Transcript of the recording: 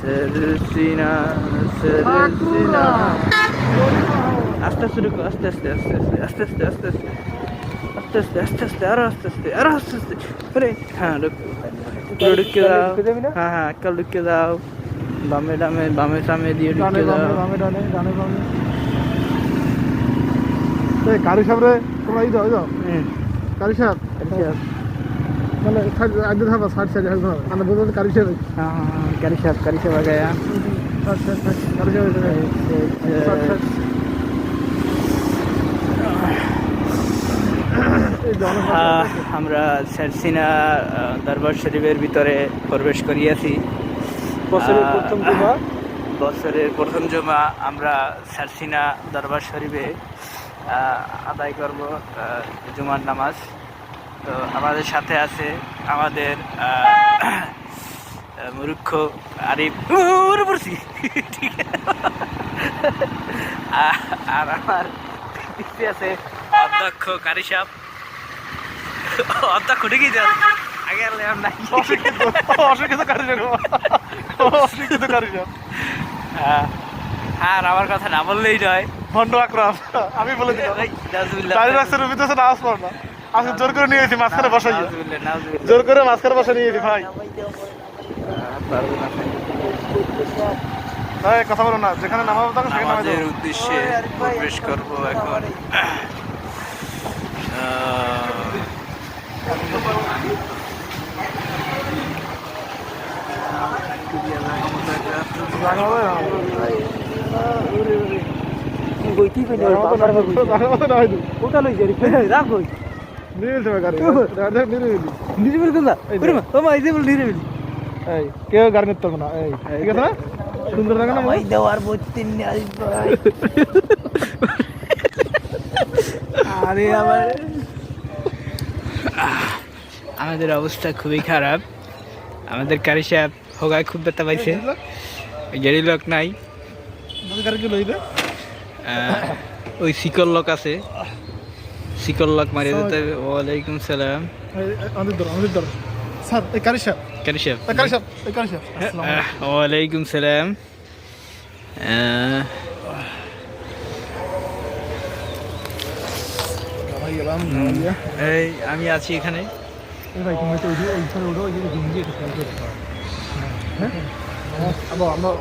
সেরসিনা সেরসিনা আস্তে আস্তে ঢুকো আস্তে আস্তে আস্তে আস্তে আস্তে আস্তে আস্তে আস্তে আস্তে আস্তে আস্তে আরো আস্তে আস্তে আরো আস্তে আস্তে আরে হ্যাঁ ঢুকো পুরো ঢুকে দাও হ্যাঁ হ্যাঁ একাল ঢুকে দাও বামে ডামে বামে সামে দিয়ে ঢুকে দাও বামে ডানে ডানে বামে এই কারি সাহেবরে তোমরা এই দাও কারি সাহেব মানে আগে থাকা সাইড সাইড হবে মানে বলতে কারি সাহেব हाँ हाँ करी साहब आ गया কারি সাহেব আমরা সেরসিনা দরবার শরীফের ভিতরে প্রবেশ করিয়াছি বছরের প্রথম জমা আমরা সেরসিনা দরবার শরীফে আদায় করব জুমার নামাজ। তো আমাদের সাথে আছে আমাদের মূর্খ আরিফ ঠিক আর আমার পিছিয়ে আছে অধ্যক্ষ কারি সাহেব অধ্যক্ষ ঠিকই যান আগে আর নাই অশিক্ষিত কারি সাহেব অশিক্ষিত কারি সাহেব আর আমার কথা না বললেই নয় ভণ্ড আকরাম আমি বলে দিলাম চারি রাস্তার ভিতরে নামাজ পড় না আজকে জোর করে নিয়ে এসেছি মাঝখানে বসাই জোর করে মাঝখানে বসা নিয়ে এসেছি ভাই কথা বলো না যেখানে নামাবো তখন সেখানে আমাদের উদ্দেশ্যে প্রবেশ করব এখন কেউ গাড়ি নিতে পারবো না ঠিক আছে না সুন্দর লাগে না আরে আমাদের অবস্থা খুবই খারাপ। আমাদের কারি সাহেব হোগায় খুব ব্যথা পাইছে, গাড়ি লোক নাই, ওই শিকল লোক আছে, শিকল লোক মারিয়ে দিতে। ওয়ালাইকুম সালাম কারি সাহেব ওয়ালাইকুম সালাম। এই আমি আছি এখানে। আমরা